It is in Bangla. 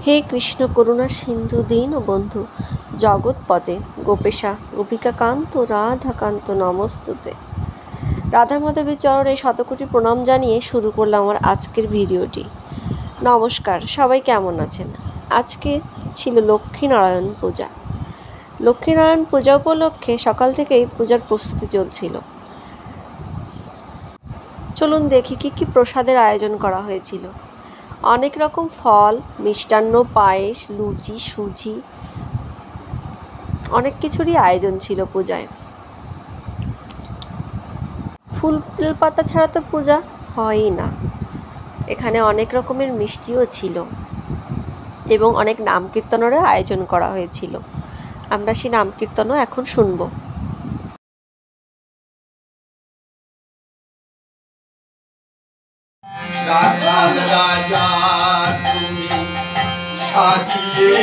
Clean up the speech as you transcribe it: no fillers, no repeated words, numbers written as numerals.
হে কৃষ্ণ করুণা সিন্ধু দীন বন্ধু জগৎপদে গোপেশা গোপিকাকান্ত রাধাকান্ত নমস্তুতে। রাধা মাধবের চরণে শতকোটি প্রণাম জানিয়ে শুরু করলাম আমার আজকের ভিডিওটি। নমস্কার, সবাই কেমন আছেন? আজকে ছিল লক্ষ্মীনারায়ণ পূজা। লক্ষ্মীনারায়ণ পূজা উপলক্ষে সকাল থেকেই পূজার প্রস্তুতি চলছিল। চলুন দেখি কী কী প্রসাদের আয়োজন করা হয়েছিল। অনেক রকম ফল, মিষ্টান্ন, পায়েস, লুচি, সুজি, অনেক কিছুরই আয়োজন ছিল পূজায়। ফুল পাতা ছাড়া তো পূজা হয়ই না। এখানে অনেক রকমের মিষ্টিও ছিল এবং অনেক নাম কীর্তনেরও আয়োজন করা হয়েছিল। আমরা সেই নাম কীর্তনও এখন শুনব। রাখাল রাজা তুমি সাজিয়ে